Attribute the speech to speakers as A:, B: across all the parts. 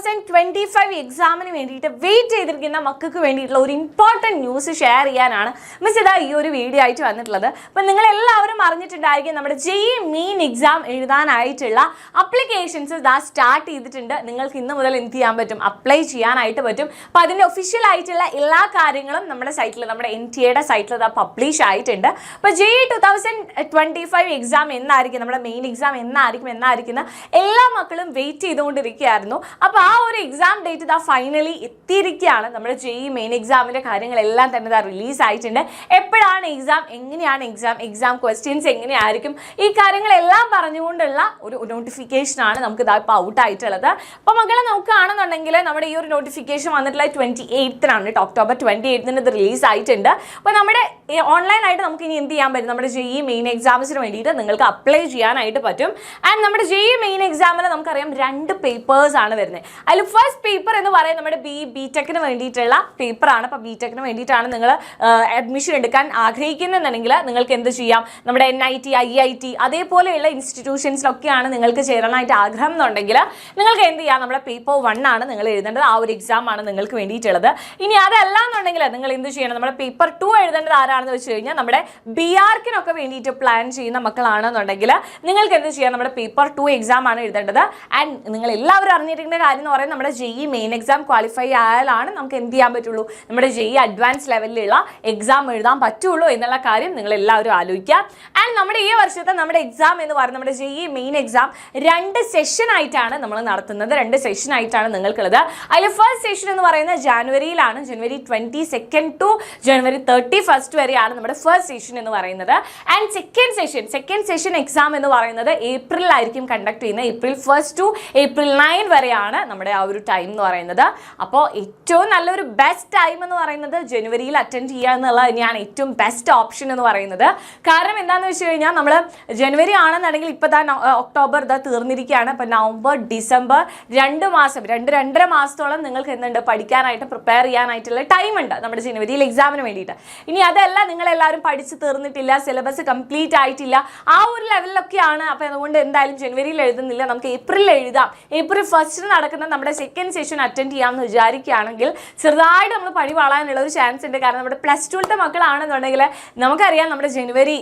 A: 2025 എക്സാമിന് വേണ്ടിയിട്ട് വെയിറ്റ് ചെയ്തിരിക്കുന്ന മക്കൾക്ക് വേണ്ടിയിട്ടുള്ള ഒരു ഇമ്പോർട്ടൻറ്റ് ന്യൂസ് ഷെയർ ചെയ്യാനാണ് മിസ് ഇതാ ഈ ഒരു വീഡിയോ ആയിട്ട് വന്നിട്ടുള്ളത്. അപ്പം നിങ്ങളെല്ലാവരും അറിഞ്ഞിട്ടുണ്ടായിരിക്കും നമ്മുടെ JEE മെയിൻ എക്സാം എഴുതാനായിട്ടുള്ള അപ്ലിക്കേഷൻസ് ഇതാ സ്റ്റാർട്ട് ചെയ്തിട്ടുണ്ട്. നിങ്ങൾക്ക് ഇന്ന് മുതൽ എന്ത് ചെയ്യാൻ പറ്റും, അപ്ലൈ ചെയ്യാനായിട്ട് പറ്റും. അപ്പോൾ അതിൻ്റെ ഒഫീഷ്യൽ ആയിട്ടുള്ള എല്ലാ കാര്യങ്ങളും നമ്മുടെ സൈറ്റിൽ, നമ്മുടെ NTA സൈറ്റിൽ ഇതാ പബ്ലിഷ് ആയിട്ടുണ്ട്. അപ്പോൾ JEE 2025 എക്സാം എന്നായിരിക്കും, നമ്മുടെ മെയിൻ എക്സാം എന്നായിരിക്കും എല്ലാ മക്കളും വെയിറ്റ് ചെയ്തുകൊണ്ടിരിക്കുകയായിരുന്നു. അപ്പോൾ ആ ഒരു എക്സാം ഡേറ്റ് ഇതാ ഫൈനലി എത്തിയിരിക്കുകയാണ്. നമ്മുടെ JEE മെയിൻ എക്സാമിൻ്റെ കാര്യങ്ങളെല്ലാം തന്നെ ഇതാ റിലീസ് ആയിട്ടുണ്ട്. എപ്പോഴാണ് എക്സാം, എങ്ങനെയാണ് എക്സാം ക്വസ്റ്റ്യൻസ് എങ്ങനെയായിരിക്കും, ഈ കാര്യങ്ങളെല്ലാം പറഞ്ഞുകൊണ്ടുള്ള ഒരു നോട്ടിഫിക്കേഷനാണ് നമുക്ക് ഇതാ ഇപ്പോൾ ഔട്ട് ആയിട്ടുള്ളത്. അപ്പോൾ മക്കളെ നോക്കുകയാണെന്നുണ്ടെങ്കിൽ നമ്മുടെ ഈ ഒരു നോട്ടിഫിക്കേഷൻ വന്നിട്ടുള്ള 28-നാണ് കേട്ടോ, ഒക്ടോബർ 28-ന് ഇത് റിലീസ് ആയിട്ടുണ്ട്. അപ്പോൾ നമ്മുടെ ഓൺലൈനായിട്ട് നമുക്ക് ഇനി എന്ത് ചെയ്യാൻ പറ്റും, നമ്മുടെ JEE മെയിൻ എക്സാംസിന് വേണ്ടിയിട്ട് നിങ്ങൾക്ക് അപ്ലൈ ചെയ്യാനായിട്ട് പറ്റും. ആൻഡ് നമ്മുടെ JEE മെയിൻ എക്സാമിൽ നമുക്കറിയാം 2 പേപ്പേഴ്സാണ് വരുന്നത്. അതിൽ ഫസ്റ്റ് പേപ്പർ എന്ന് പറയുന്നത് നമ്മുടെ ബിടെക്കിന് വേണ്ടിയിട്ടുള്ള പേപ്പറാണ്. അപ്പോൾ ബിടെക്കിന് വേണ്ടിയിട്ടാണ് നിങ്ങൾ അഡ്മിഷൻ എടുക്കാൻ ആഗ്രഹിക്കുന്നുണ്ടെങ്കിൽ നിങ്ങൾക്ക് എന്ത് ചെയ്യാം, നമ്മുടെ NIT, IIT അതേപോലെയുള്ള ഇൻസ്റ്റിറ്റ്യൂഷൻസിലൊക്കെയാണ് നിങ്ങൾക്ക് ചേരാനായിട്ട് ആഗ്രഹം എന്നുണ്ടെങ്കിൽ നിങ്ങൾക്ക് എന്ത് ചെയ്യാം, നമ്മുടെ പേപ്പർ 1 ആണ് നിങ്ങൾ എഴുതേണ്ടത്. ആ ഒരു എക്സാം ആണ് നിങ്ങൾക്ക് വേണ്ടിയിട്ടുള്ളത്. ഇനി അതല്ല എന്നുണ്ടെങ്കിൽ നിങ്ങൾ എന്ത് ചെയ്യണം, നമ്മുടെ പേപ്പർ 2 എഴുതേണ്ടത് ആരാണെന്ന് വെച്ച് കഴിഞ്ഞാൽ നമ്മുടെ BRക്കിനൊക്കെ വേണ്ടിയിട്ട് പ്ലാൻ ചെയ്യുന്ന മക്കളാണെന്നുണ്ടെങ്കിൽ നിങ്ങൾക്ക് എന്ത് ചെയ്യാം, നമ്മുടെ പേപ്പർ 2 എക്സാം ആണ് എഴുതേണ്ടത്. ആൻഡ് നിങ്ങൾ എല്ലാവരും അറിഞ്ഞിരിക്കേണ്ട കാര്യം എന്ന് പറയുന്നത് നമ്മുടെ JEE മെയിൻ എക്സാം ക്വാളിഫൈ ആയാലാണ് നമുക്ക് എന്ത് ചെയ്യാൻ പറ്റുള്ളൂ, നമ്മുടെ JEE അഡ്വാൻസ് ലെവലിലുള്ള എക്സാം എഴുതാൻ പറ്റുള്ളൂ എന്നുള്ള കാര്യം നിങ്ങൾ എല്ലാവരും ആലോചിക്കുക. ആൻഡ് നമ്മുടെ ഈ വർഷത്തെ നമ്മുടെ എക്സാം എന്ന് പറയുന്നത് നമ്മുടെ JEE മെയിൻ എക്സാം 2 സെഷൻ ആയിട്ടാണ് നമ്മൾ നടത്തുന്നത്. 2 സെഷൻ ആയിട്ടാണ് നിങ്ങൾക്കുള്ളത്. അതിൽ ഫസ്റ്റ് സെഷൻ എന്ന് പറയുന്നത് ജനുവരിയിലാണ്. ജനുവരി 22 ടു ജനുവരി 31 വരെയാണ് നമ്മുടെ ഫസ്റ്റ് സെഷൻ എന്ന് പറയുന്നത്. ആൻഡ് സെക്കൻഡ് സെഷൻ എക്സാം എന്ന് പറയുന്നത് ഏപ്രിലായിരിക്കും കണ്ടക്ട് ചെയ്യുന്നത്. April 1 ടു April 9 വരെയാണ് നമ്മുടെ ആ ഒരു ടൈം എന്ന് പറയുന്നത്. അപ്പോൾ ഏറ്റവും നല്ലൊരു ബെസ്റ്റ് ടൈം എന്ന് പറയുന്നത് ജനുവരിയിൽ അറ്റൻഡ് ചെയ്യുക എന്നുള്ളത് തന്നെയാണ് ഏറ്റവും ബെസ്റ്റ് ഓപ്ഷൻ എന്ന് പറയുന്നത്. കാരണം എന്താണെന്ന് വെച്ച് കഴിഞ്ഞാൽ നമ്മൾ ജനുവരി ആണെന്നുണ്ടെങ്കിൽ ഇപ്പോൾ ഒക്ടോബർ തീർന്നിരിക്കുകയാണ്. അപ്പോൾ നവംബർ, ഡിസംബർ 2 മാസം, 2-2.5 മാസത്തോളം നിങ്ങൾക്ക് എന്തുണ്ട്, പഠിക്കാനായിട്ട് പ്രിപ്പയർ ചെയ്യാനായിട്ടുള്ള ടൈം ഉണ്ട് നമ്മുടെ ജനുവരിയിൽ എക്സാമിന് വേണ്ടിയിട്ട്. ഇനി അതല്ല, നിങ്ങളെല്ലാവരും പഠിച്ച് തീർന്നിട്ടില്ല, സിലബസ് കംപ്ലീറ്റ് ആയിട്ടില്ല, ആ ഒരു ലെവലിലൊക്കെയാണ്. അപ്പോൾ അതുകൊണ്ട് എന്തായാലും ജനുവരിയിൽ എഴുതുന്നില്ല, നമുക്ക് ഏപ്രിലിൽ എഴുതാം. April 1 നടക്കുന്ന നമ്മുടെ സെക്കൻഡ് സെഷൻ അറ്റൻഡ് ചെയ്യാമെന്ന് വിചാരിക്കുകയാണെങ്കിൽ ചെറുതായിട്ട് നമ്മൾ പണി പാളാനുള്ള ഒരു ചാൻസ് ഉണ്ട്. കാരണം നമ്മുടെ +2ത്തെ മക്കളാണെന്നുണ്ടെങ്കിൽ നമുക്കറിയാം നമ്മുടെ ജനുവരി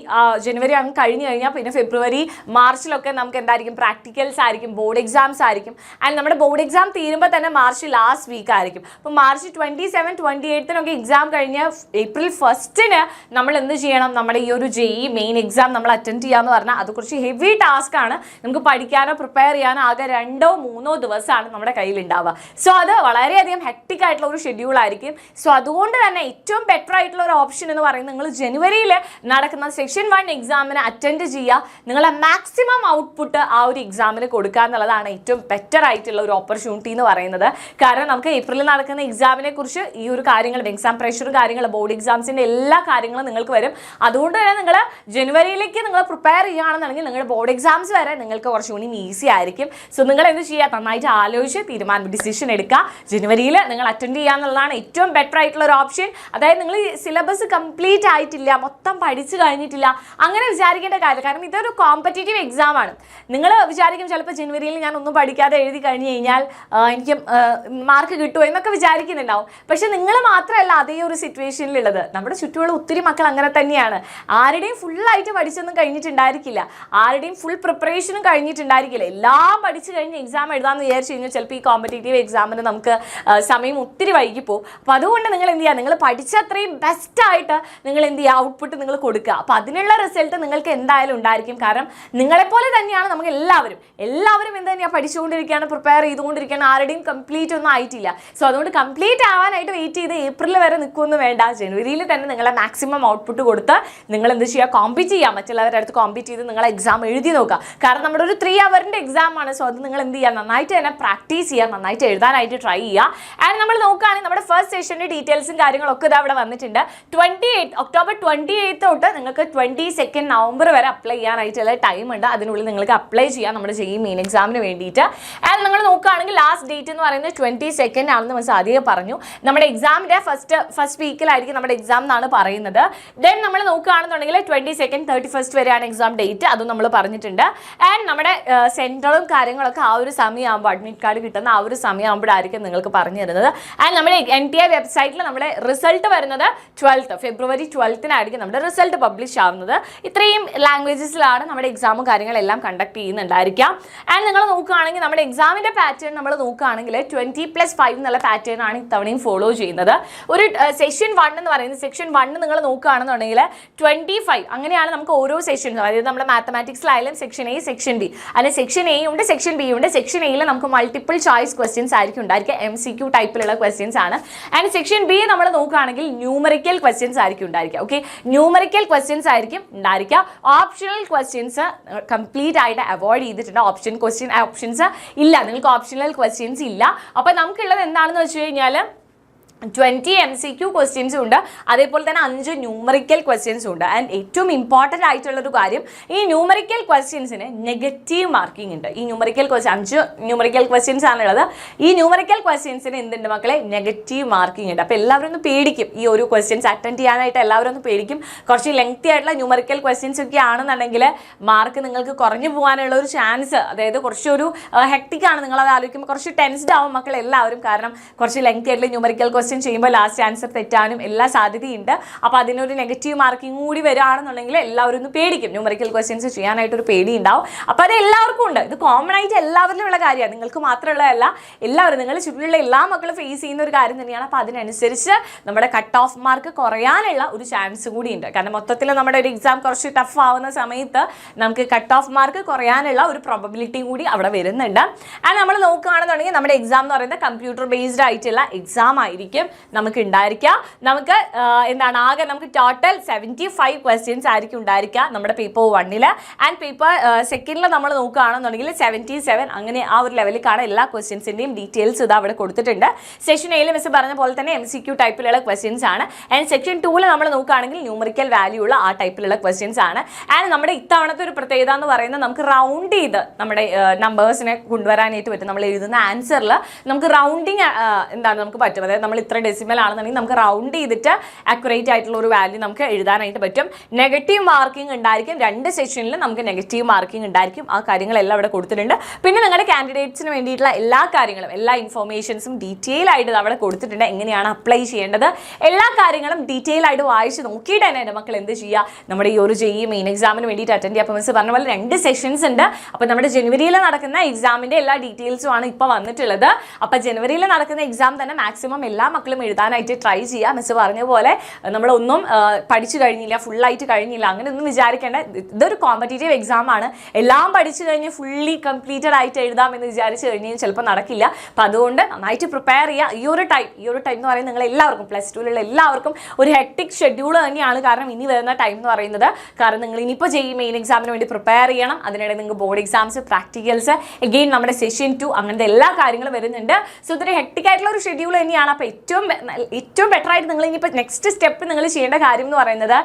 A: അങ്ങ് കഴിഞ്ഞ് കഴിഞ്ഞാൽ പിന്നെ ഫെബ്രുവരി, മാർച്ചിലൊക്കെ നമുക്ക് എന്തായിരിക്കും, പ്രാക്ടിക്കൽസ് ആയിരിക്കും, ബോർഡ് എക്സാംസ് ആയിരിക്കും. ആൻഡ് നമ്മുടെ ബോർഡ് എക്സാം തീരുമ്പോൾ തന്നെ മാർച്ച് ലാസ്റ്റ് വീക്ക് ആയിരിക്കും. അപ്പോൾ മാർച്ച് 27, 28 എക്സാം കഴിഞ്ഞ് April 1 നമ്മൾ എന്ത് ചെയ്യണം, നമ്മുടെ ഈ ഒരു JEE മെയിൻ എക്സാം നമ്മൾ അറ്റൻഡ് ചെയ്യാമെന്ന് പറഞ്ഞാൽ അത് കുറച്ച് ഹെവി ടാസ്ക് ആണ്. നമുക്ക് പഠിക്കാനോ പ്രിപ്പയർ ചെയ്യാനോ ആകെ 2-3 ദിവസമാണ് നമ്മുടെ കയ്യിൽ ഉണ്ടാവുക. സോ അത് വളരെയധികം ഹെക്ടിക് ആയിട്ടുള്ള ഒരു ഷെഡ്യൂൾ ആയിരിക്കും. സോ അതുകൊണ്ട് തന്നെ ഏറ്റവും ബെറ്റർ ആയിട്ടുള്ള ഒരു ഓപ്ഷൻ എന്ന് പറയുന്നത് നിങ്ങൾ ജനുവരിയിൽ നടക്കുന്ന സെക്ഷൻ 1 എക്സാമിന് അറ്റൻഡ് ചെയ്യുക. നിങ്ങളെ മാക്സിമം ഔട്ട്പുട്ട് ആ ഒരു എക്സാമിന് കൊടുക്കുക എന്നുള്ളതാണ് ഏറ്റവും ബെറ്റർ ആയിട്ടുള്ള ഒരു ഓപ്പർച്യൂണിറ്റി എന്ന് പറയുന്നത്. കാരണം നമുക്ക് ഏപ്രിലിൽ നടക്കുന്ന എക്സാമിനെ കുറിച്ച് ഈ ഒരു കാര്യങ്ങളും, എക്സാം പ്രഷറും കാര്യങ്ങളും, ബോർഡ് എക്സാംസിൻ്റെ എല്ലാ കാര്യങ്ങളും നിങ്ങൾക്ക് വരും. അതുകൊണ്ട് തന്നെ നിങ്ങൾ ജനുവരിയിലേക്ക് നിങ്ങൾ പ്രിപ്പയർ ചെയ്യുകയാണെന്നുണ്ടെങ്കിൽ നിങ്ങളുടെ ബോർഡ് എക്സാംസ് വരെ നിങ്ങൾക്ക് കുറച്ചുകൂടി ഈസി ആയിരിക്കും. സോ നിങ്ങൾ എന്ത് ചെയ്യുക, നന്നായിട്ട് ആലോചിച്ച് ഡിസിഷൻ എടുക്കുക. ജനുവരിയിൽ നിങ്ങൾ അറ്റൻഡ് ചെയ്യുക എന്നുള്ളതാണ് ഏറ്റവും ബെറ്റർ ആയിട്ടുള്ള ഒരു ഓപ്ഷൻ. അതായത് നിങ്ങൾ സിലബസ് കംപ്ലീറ്റ് ആയിട്ടില്ല, മൊത്തം പഠിച്ചു കഴിഞ്ഞിട്ടില്ല, അങ്ങനെ വിചാരിക്കേണ്ട കാര്യം. കാരണം ഇതൊരു കോമ്പറ്റേറ്റീവ് എക്സാം ആണ്. നിങ്ങൾ വിചാരിക്കും ചിലപ്പോൾ ജനുവരിയിൽ ഞാൻ ഒന്നും പഠിക്കാതെ എഴുതി കഴിഞ്ഞ് കഴിഞ്ഞാൽ എനിക്ക് മാർക്ക് കിട്ടുമോ എന്നൊക്കെ വിചാരിക്കുന്നുണ്ടാവും. പക്ഷെ നിങ്ങൾ മാത്രമല്ല അതേ ഒരു സിറ്റുവേഷനിലുള്ളത്. നമ്മുടെ ചുറ്റുമുള്ള ഒത്തിരി മക്കൾ അങ്ങനെ തന്നെയാണ്. ആരുടെയും ഫുള്ളായിട്ട് പഠിച്ചൊന്നും കഴിഞ്ഞിട്ടുണ്ടായിരിക്കില്ല, ആരുടെയും ഫുൾ പ്രിപ്പറേഷനും കഴിഞ്ഞിട്ടുണ്ടായിരിക്കില്ല. എല്ലാം പഠിച്ചു കഴിഞ്ഞ് എക്സാം എഴുതാമെന്ന് വിചാരിച്ചു കഴിഞ്ഞാൽ ചിലപ്പോൾ ഈ കോമ്പറ്റേറ്റീവ് എക്സാമിന് നമുക്ക് സമയം ഒത്തിരി വൈകിപ്പോവും. അപ്പോൾ അതുകൊണ്ട് നിങ്ങൾ എന്ത് ചെയ്യുക, നിങ്ങൾ പഠിച്ച അത്രയും ബെസ്റ്റായിട്ട് നിങ്ങൾ എന്ത് ചെയ്യുക, ഔട്ട്പുട്ട് നിങ്ങൾ കൊടുക്കുക. അപ്പോൾ അതിനുള്ള റിസൾട്ട് നിങ്ങൾക്ക് എന്തായാലും ഉണ്ടായിരിക്കും. കാരണം നിങ്ങളെപ്പോലെ തന്നെയാണ് നമുക്ക് എല്ലാവരും എന്ത് തന്നെയാണ് പഠിച്ചുകൊണ്ടിരിക്കുകയാണ്, പ്രിപ്പയർ ചെയ്തുകൊണ്ടിരിക്കുകയാണ്, ആരുടെയും കംപ്ലീറ്റ് ഒന്നും ആയിട്ടില്ല. സോ അതുകൊണ്ട് കംപ്ലീറ്റ് ആവാനായിട്ട് വെയിറ്റ് ചെയ്ത് ഏപ്രിൽ വരെ നിൽക്കുമെന്ന് വേണ്ട. ജനുവരിയിൽ തന്നെ നിങ്ങളെ മാക്സിമം ഔട്ട്പുട്ട് കൊടുത്ത് നിങ്ങൾ എന്ത് ചെയ്യുക, കോമ്പീറ്റ് ചെയ്യുക. മറ്റുള്ളവരുടെ അടുത്ത് കോമ്പീറ്റ് ചെയ്ത് നിങ്ങൾ എക്സാം എഴുതി നോക്കുക. കാരണം നമ്മുടെ ഒരു 3 അവറിൻ്റെ എക്സാം ആണ്. സോ അത് നിങ്ങൾ എന്ത് ചെയ്യുക, നന്നായിട്ട് തന്നെ പ്രാക്ടീസ് ചെയ്യുക, നന്നായിട്ട് എഴുതാനായിട്ട് ട്രൈ ചെയ്യുക. ആൻഡ് നമ്മൾ നോക്കുകയാണെങ്കിൽ നമ്മുടെ ഫസ്റ്റ് സെഷൻ്റെ ഡീറ്റെയിൽസും കാര്യങ്ങളൊക്കെ ഇത് അവിടെ വന്നിട്ടുണ്ട്. ഒക്ടോബർ 28 തൊട്ട് നിങ്ങൾക്ക് 22 നവംബർ വരെ അപ്ലൈ ചെയ്യാനായിട്ടുള്ള ടൈം ഉണ്ട്. അതിനുള്ളിൽ നിങ്ങൾക്ക് അപ്ലൈ ചെയ്യാം നമ്മുടെ JEE മെയിൻ എക്സാമിന് വേണ്ടിയിട്ട്. ആൻഡ് നിങ്ങൾ നോക്കുകയാണെങ്കിൽ ലാസ്റ്റ് ഡേറ്റ് എന്ന് പറയുന്നത് 22 ആണെന്ന് നമ്മൾ ആദ്യമേ പറഞ്ഞു. നമ്മുടെ എക്സാമിൻ്റെ ഫസ്റ്റ് വീക്കിലായിരിക്കും നമ്മുടെ എക്സാം എന്നാണ് പറയുന്നത്. ദെൻ നമ്മൾ നോക്കുകയാണെന്നുണ്ടെങ്കിൽ 22, 31 വരെയാണ് എക്സാം ഡേറ്റ്, അതും നമ്മൾ പറഞ്ഞിട്ടുണ്ട്. ആൻഡ് നമ്മുടെ സെൻറ്ററും കാര്യങ്ങളൊക്കെ ആ ഒരു സമയമാകുമ്പോൾ, അഡ്മിറ്റ് കാർഡ് എത്തുന്ന ആ ഒരു സമയമാകുമ്പോഴായിരിക്കും നിങ്ങൾക്ക് പറഞ്ഞു തരുന്നത്. ആൻഡ് നമ്മുടെ NTI വെബ്സൈറ്റിൽ നമ്മുടെ റിസൾട്ട് വരുന്നത് 12th ഫെബ്രുവരി 12th നമ്മുടെ റിസൾട്ട് പബ്ലിഷ് ആവുന്നത്. ഇത്രയും ലാംഗ്വേജസിലാണ് നമ്മുടെ എക്സാമും കാര്യങ്ങളെല്ലാം കണ്ടക്ട് ചെയ്യുന്നുണ്ടായിരിക്കാം. ആൻഡ് നിങ്ങൾ നോക്കുകയാണെങ്കിൽ നമ്മുടെ എക്സാമിൻ്റെ പാറ്റേൺ നമ്മൾ നോക്കുകയാണെങ്കിൽ 20+5 എന്നുള്ള പാറ്റേൺ ആണ് ഇത്തവണയും ഫോളോ ചെയ്യുന്നത്. ഒരു സെക്ഷൻ 1 എന്ന് പറയുന്നത് സെക്ഷൻ 1 നിങ്ങൾ നോക്കുകയാണെന്നുണ്ടെങ്കിൽ 25 അങ്ങനെയാണ് നമുക്ക് ഓരോ സെക്ഷൻസും. അതായത് നമ്മുടെ മാത്തമാറ്റിക്സിലായാലും സെക്ഷൻ A സെക്ഷൻ B അല്ലെങ്കിൽ സെക്ഷൻ A ഉണ്ട് സെക്ഷൻ B ഉണ്ട്. സെക്ഷൻ Aയിൽ നമുക്ക് മൾട്ടിപ്പിൾ ചോയ്സ് ക്വസ്റ്റ്യൻസ് ആയിരിക്കും ഉണ്ടായിരിക്കുക, MCQ ടൈപ്പിലുള്ള ക്വസ്റ്റ്യൻസ് ആണ്. ആൻഡ് സെക്ഷൻ B നമ്മൾ നോക്കുകയാണെങ്കിൽ ന്യൂമറിക്കൽ ക്വസ്റ്റ്യൻസ് ആയിരിക്കും ഉണ്ടായിരിക്കുക. ഓക്കെ, ന്യൂമറിക്കൽ ക്വസ്റ്റ്യൻസ് ആയിരിക്കും ഉണ്ടായിരിക്കുക. ഓപ്ഷണൽ ക്വസ്റ്റ്യൻസ് കംപ്ലീറ്റ് ആയിട്ട് അവോയ്ഡ് ചെയ്തിട്ടുണ്ട്. ഓപ്ഷൻസ് ഇല്ല, നിങ്ങൾക്ക് ഓപ്ഷണൽ ക്വസ്റ്റ്യൻസ് ഇല്ല. അപ്പോൾ നമുക്കുള്ളത് എന്താണെന്ന് വെച്ച് കഴിഞ്ഞാൽ 20 MCQ ക്വസ്റ്റ്യൻസും ഉണ്ട്, അതേപോലെ തന്നെ 5 ന്യൂമറിക്കൽ ക്വസ്റ്റ്യൻസും ഉണ്ട്. ആൻഡ് ഏറ്റവും ഇമ്പോർട്ടൻ്റ് ആയിട്ടുള്ളൊരു കാര്യം, ഈ ന്യൂമറിക്കൽ ക്വസ്റ്റ്യൻസിന് നെഗറ്റീവ് മാർക്കിംഗ് ഉണ്ട്. ഈ ന്യൂമറിക്കൽ 5 ന്യൂമറിക്കൽ ക്വസ്റ്റ്യൻസ് ആണുള്ളത്. ഈ ന്യൂമറിക്കൽ ക്വസ്റ്റ്യൻസിന് എന്തുണ്ട് മക്കളെ, നെഗറ്റീവ് മാർക്കിംഗ് ഉണ്ട്. അപ്പോൾ എല്ലാവരും ഒന്ന് പേടിക്കും, ഈ ഒരു ക്വസ്റ്റ്യൻസ് അറ്റൻഡ് ചെയ്യാനായിട്ട് എല്ലാവരും ഒന്ന് പേടിക്കും. കുറച്ച് ലെങ്തി ആയിട്ടുള്ള ന്യൂമറിക്കൽ ക്വസ്റ്റ്യൻസ് ഒക്കെ ആണെന്നുണ്ടെങ്കിൽ മാർക്ക് നിങ്ങൾക്ക് കുറഞ്ഞു പോകാനുള്ള ഒരു ചാൻസ്, അതായത് കുറച്ചൊരു ഹെക്ടിക്കാണ്. നിങ്ങളത് ആലോചിക്കുമ്പോൾ കുറച്ച് ടെൻസ്ഡ് ആവും മക്കൾ എല്ലാവരും. കാരണം കുറച്ച് ലെങ്തി ആയിട്ടുള്ള ന്യൂമറിക്കൽ ക്വസ്റ്റ്യൻ ചെയ്യുമ്പോൾ ലാസ്റ്റ് ആൻസർ തെറ്റാനും എല്ലാ സാധ്യതയുണ്ട്. അപ്പോൾ അതിനൊരു നെഗറ്റീവ് മാർക്കിംഗ് കൂടി വരികയാണെന്നുണ്ടെങ്കിൽ എല്ലാവരും ഒന്ന് പേടിക്കും, ന്യൂമറിക്കൽ ക്വസ്റ്റ്യൻസ് ചെയ്യാനായിട്ടൊരു പേടി ഉണ്ടാവും. അപ്പോൾ അത് എല്ലാവർക്കും ഉണ്ട്, ഇത് കോമൺ ആയിട്ട് എല്ലാവരിലും ഉള്ള കാര്യമാണ്, നിങ്ങൾക്ക് മാത്രമുള്ളതല്ല. എല്ലാവരും നിങ്ങൾ ചുറ്റിലുള്ള എല്ലാ മക്കളും ഫേസ് ചെയ്യുന്ന ഒരു കാര്യം തന്നെയാണ്. അപ്പോൾ അതിനനുസരിച്ച് നമ്മുടെ കട്ട് ഓഫ് മാർക്ക് കുറയാനുള്ള ഒരു ചാൻസ് കൂടി ഉണ്ട്. കാരണം മൊത്തത്തിൽ നമ്മുടെ ഒരു എക്സാം കുറച്ച് ടഫ് ആവുന്ന സമയത്ത് നമുക്ക് കട്ട് ഓഫ് മാർക്ക് കുറയാനുള്ള ഒരു പ്രോബബിലിറ്റി കൂടി അവിടെ വരുന്നുണ്ട്. ആൻഡ് നമ്മൾ നോക്കുകയാണെന്നുണ്ടെങ്കിൽ നമ്മുടെ എക്സാം എന്ന് പറയുന്നത് കമ്പ്യൂട്ടർ ബേസ്ഡ് ആയിട്ടുള്ള എക്സാം ആയിരിക്കും നമുക്ക് ഉണ്ടായിരിക്കുക. നമുക്ക് എന്താണ് ആകെ നമുക്ക് ടോട്ടൽ 75 ക്വസ്റ്റ്യൻസ് ആയിരിക്കും ഉണ്ടായിരിക്കുക നമ്മുടെ പേപ്പർ 1-ൽ. ആൻഡ് പേപ്പർ 2-ൽ നമ്മൾ നോക്കുകയാണെന്നുണ്ടെങ്കിൽ 77 അങ്ങനെ ആ ഒരു ലെവലിലേക്കാണ് എല്ലാ ക്വസ്റ്റ്യൻസിൻ്റെയും ഡീറ്റെയിൽസ് ഇത് അവിടെ കൊടുത്തിട്ടുണ്ട്. സെക്ഷൻ A മിസ് പറഞ്ഞ പോലെ തന്നെ MCQ ടൈപ്പിലുള്ള ക്വസ്റ്റ്യൻസ് ആണ്. ആൻഡ് സെക്ഷൻ 2-ൽ നമ്മൾ നോക്കുകയാണെങ്കിൽ ന്യൂമറിക്കൽ വാല്യൂ ഉള്ള ആ ടൈപ്പിലുള്ള ക്വസ്റ്റ്യൻസ് ആണ്. ആൻഡ് നമ്മുടെ ഇത്തവണത്തെ ഒരു പ്രത്യേകത എന്ന് പറയുന്നത് നമുക്ക് റൗണ്ട് ചെയ്ത് നമ്മുടെ നമ്പേഴ്സിനെ കൊണ്ടുവരാനായിട്ട് പറ്റും. നമ്മൾ എഴുതുന്ന ആൻസറിൽ നമുക്ക് റൗണ്ടിങ് എന്താണ് നമുക്ക് പറ്റും. അതായത് നമ്മൾ ഇത്ര ഡെസിമൽ ആണെന്നുണ്ടെങ്കിൽ നമുക്ക് റൗണ്ട് ചെയ്തിട്ട് അക്യുറേറ്റ് ആയിട്ടുള്ള ഒരു വാല്യൂ നമുക്ക് എഴുതാനായിട്ട് പറ്റും. നെഗറ്റീവ് മാർക്കിംഗ് ഉണ്ടായിരിക്കും, 2 സെക്ഷനിലും നമുക്ക് നെഗറ്റീവ് മാർക്കിംഗ് ഉണ്ടായിരിക്കും. ആ കാര്യങ്ങളെല്ലാം അവിടെ കൊടുത്തിട്ടുണ്ട്. പിന്നെ നിങ്ങളുടെ കാൻഡിഡേറ്റ്സിന് വേണ്ടിയിട്ടുള്ള എല്ലാ കാര്യങ്ങളും എല്ലാ ഇൻഫോർമേഷൻസും ഡീറ്റെയിൽ ആയിട്ട് അവിടെ കൊടുത്തിട്ടുണ്ട്. എങ്ങനെയാണ് അപ്ലൈ ചെയ്യേണ്ടത് എല്ലാ കാര്യങ്ങളും ഡീറ്റെയിൽ ആയിട്ട് വായിച്ച് നോക്കിയിട്ട് തന്നെ എൻ്റെ മക്കൾ എന്ത് ചെയ്യുക, നമ്മുടെ ഈ ഒരു JEE മെയിൻ എക്സാമിന് വേണ്ടിയിട്ട് അറ്റൻഡ് ചെയ്യുക. അപ്പോൾ മിസ് പറഞ്ഞ പോലെ 2 സെഷൻസ് ഉണ്ട്. അപ്പോൾ നമ്മുടെ ജനുവരിയിൽ നടക്കുന്ന എക്സാമിൻ്റെ എല്ലാ ഡീറ്റെയിൽസും ആണ് ഇപ്പോൾ വന്നിട്ടുള്ളത്. അപ്പോൾ ജനുവരിയിൽ നടക്കുന്ന എക്സാം തന്നെ മാക്സിമം എല്ലാ മക്കളും എഴുതാനായിട്ട് ട്രൈ ചെയ്യുക. മിസ് പറഞ്ഞ പോലെ നമ്മളൊന്നും പഠിച്ചു കഴിഞ്ഞില്ല, ഫുള്ളായിട്ട് കഴിഞ്ഞില്ല അങ്ങനെയൊന്നും വിചാരിക്കേണ്ട. ഇതൊരു കോമ്പറ്റേറ്റീവ് എക്സാം ആണ്. എല്ലാം പഠിച്ചു കഴിഞ്ഞ് ഫുള്ളി കംപ്ലീറ്റഡ് ആയിട്ട് എഴുതാമെന്ന് വിചാരിച്ചു കഴിഞ്ഞാൽ ചിലപ്പോൾ നടക്കില്ല. അപ്പം അതുകൊണ്ട് നന്നായിട്ട് പ്രിപ്പയർ ചെയ്യുക. ഈ ഒരു ടൈം എന്ന് പറയുന്നത് നിങ്ങൾ എല്ലാവർക്കും +2-ലുള്ള എല്ലാവർക്കും ഒരു ഹെക്ടിക് ഷെഡ്യൂൾ തന്നെയാണ്. കാരണം ഇനി വരുന്ന ടൈം എന്ന് പറയുന്നത്, കാരണം നിങ്ങൾ ഇനിയിപ്പോൾ JEE മെയിൻ എക്സാമിന് വേണ്ടി പ്രിപ്പയർ ചെയ്യണം. അതിനിടെ നിങ്ങൾക്ക് ബോർഡ് എക്സാംസ്, പ്രാക്ടിക്കൽസ്, എഗെയിൻ നമ്മുടെ സെഷൻ 2 അങ്ങനത്തെ എല്ലാ കാര്യങ്ങളും വരുന്നുണ്ട്. സോ ഇതൊരു ഹെക്ടിക് ആയിട്ടുള്ള ഒരു ഷെഡ്യൂൾ തന്നെയാണ്. അപ്പോൾ ഏറ്റവും ബെറ്റർ ആയിട്ട് നിങ്ങൾ ഇനിയിപ്പോൾ നെക്സ്റ്റ് സ്റ്റെപ്പ് നിങ്ങൾ ചെയ്യേണ്ട കാര്യം എന്ന് പറയുന്നത്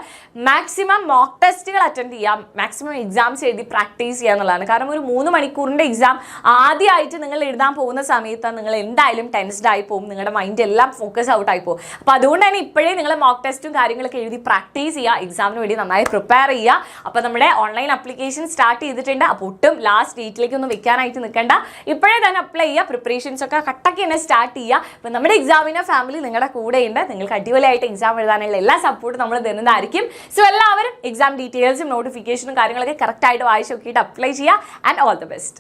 A: മാക്സിമം മോക്ക് ടെസ്റ്റുകൾ അറ്റൻഡ് ചെയ്യാം, മാക്സിമം എക്സാംസ് എഴുതി പ്രാക്ടീസ് ചെയ്യുക എന്നുള്ളതാണ്. കാരണം ഒരു 3 മണിക്കൂറിൻ്റെ എക്സാം ആദ്യമായിട്ട് നിങ്ങൾ എഴുതാൻ പോകുന്ന സമയത്ത് നിങ്ങൾ എന്തായാലും ടെൻസ്ഡ് ആയി പോകും, നിങ്ങളുടെ മൈൻഡ് എല്ലാം ഫോക്കസ് ഔട്ട് ആയി പോകും. അപ്പോൾ അതുകൊണ്ട് തന്നെ ഇപ്പോഴേ നിങ്ങൾ മോക്ക് ടെസ്റ്റും കാര്യങ്ങളൊക്കെ എഴുതി പ്രാക്ടീസ് ചെയ്യുക, എക്സാമിന് വേണ്ടി നന്നായി പ്രിപ്പയർ ചെയ്യുക. അപ്പോൾ നമ്മുടെ ഓൺലൈൻ ആപ്ലിക്കേഷൻ സ്റ്റാർട്ട് ചെയ്തിട്ടുണ്ട്. അപ്പോൾ ഒട്ടും ലാസ്റ്റ് ഡേറ്റിലേക്കൊന്നും വെക്കാനായിട്ട് നിൽക്കേണ്ട, ഇപ്പോഴേ തന്നെ അപ്ലൈ ചെയ്യുക. പ്രിപ്പറേഷൻസ് ഒക്കെ കട്ടക്ക് തന്നെ സ്റ്റാർട്ട് ചെയ്യുക. അപ്പോൾ നമ്മുടെ എക്സാമിൻ്റെ ഫാമിലി നിങ്ങളുടെ കൂടെയുണ്ട്. നിങ്ങൾക്ക് അടിപൊളിയായിട്ട് എക്സാം എഴുതാനുള്ള എല്ലാ സപ്പോർട്ടും നമ്മൾ തരുന്നതായിരിക്കും. സോ എല്ലാവരും എക്സാം ഡീറ്റെയിൽസും നോട്ടിഫിക്കേഷനും കാര്യങ്ങളൊക്കെ കറക്റ്റായിട്ട് വായിച്ച് നോക്കിയിട്ട് അപ്ലൈ ചെയ്യുക. And all the best.